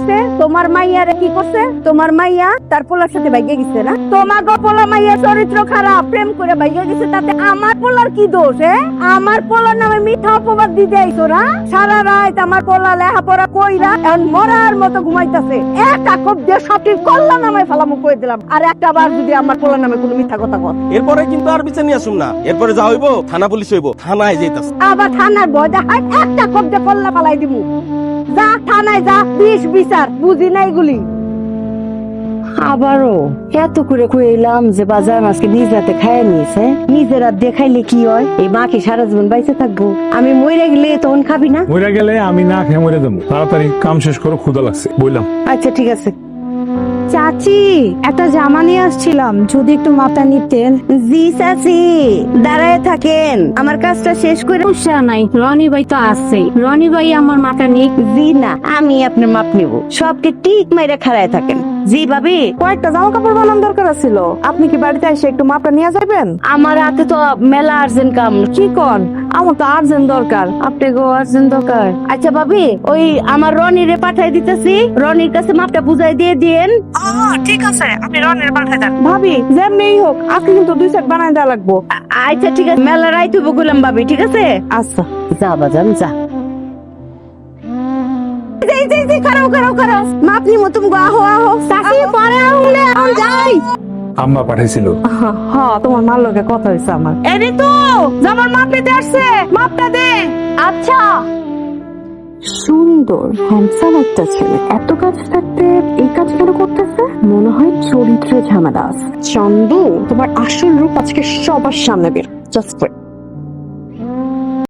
হইছে? তোমার মাইয়ারে কি করছে? তোমার মাইয়া তার পোলার সাথে ভাইগে গেছে না? তোমার পোলা মাইয়া চরিত্র খারাপ, প্রেম করে ভাইগে গেছে, তাতে আমার পোলার কি দোষ? আমার পোলার নামে মিথ্যা অপবাদ দিতে আইছো না? সারা রাত আমার পোলা লেখাপড়া কইরা এখন মরার মতো ঘুমাইতেছে। একটা কোপ দিয়ে সঠিক কল্লা নামে ফালামু কই দিলাম, আর একটা বার যদি আমার পোলার নামে কোনো মিথ্যা কথা কর, এরপরে কিন্তু আর বিচার নিয়ে আসুন না। এরপরে যা হইব থানা পুলিশ হইব, থানায় যাইতাছে। আবার থানার ভয় দেখায়, একটা কোপ দিয়ে কল্লা ফালাই দিমু। যা থানায় যা, বিচার বুঝি না এগুলি। আবারও এত করে কইলাম যে বাজার আজকে নিজ রাতে খাইয়ে নিয়েছে, নিজের রাত দেখাইলে কি হয়? এই মা কি সারা জীবন বাইসে থাকবো? আমি মরে গেলে তখন খাবি না? মরে গেলে আমি না খেয়ে মরে যাবো। তাড়াতাড়ি কাম শেষ করো, ক্ষুধা লাগছে। বললাম আচ্ছা ঠিক আছে। চাচি, একটা জামা নিয়ে আসছিলাম, যদি একটু মাথা নিতেন। জি চাচি, দাঁড়ায় থাকেন, আমার কাজটা শেষ করে। সমস্যা নাই, রনি ভাই তো আছেই। রনি ভাই আমার মাথা নিক। জি না, আমি আপনার মাপ নেব। সবকে ঠিক মাইরা খাড়ায় থাকেন। জি ভাবি, কয়েকটা জামা কাপড় বানানোর দরকার ছিল, আপনি কি বাড়িতে এসে একটু মাপটা নিয়ে যাবেন? আমার হাতে তো মেলা আর্জেন্ট কাম। কি কন? আমার তো আর্জেন্ট দরকার। আপনি গো আর্জেন্ট দরকার? আচ্ছা ভাবি, ওই আমার রনিরে পাঠাই দিতেছি, রনির কাছে মাপটা বুঝাই দিয়ে দিয়েন। ঠিক আছে, আপনি রনির পাঠাই দেন। ভাবি, যেমনিই হোক আজকে কিন্তু 2 সেট বানাই দেওয়া লাগবো। আচ্ছা ঠিক আছে, মেলা রাইতে বগুলাম ভাবি, ঠিক আছে? আচ্ছা। যা বাজান যা। খারাপ মাপ নিমো তুমি, আহো আহো চাচি, পরে আহলে এখন যাই। আম্মা পাঠাইছিল। হ্যাঁ, তোমার মার লগে কথা হয়েছে আমার। এনে তো জামার মাপ নিতে আসছে, মাপটা দে। আচ্ছা। সুন্দর হ্যান্ডসাম একটা ছেলে, এত কাজ থাকতে এই কাজ কেন করতেছে? মনে হয় চরিত্রে ঝামেলা আছে। চন্দু, তোমার আসল রূপ আজকে সবার সামনে বের। জাস্ট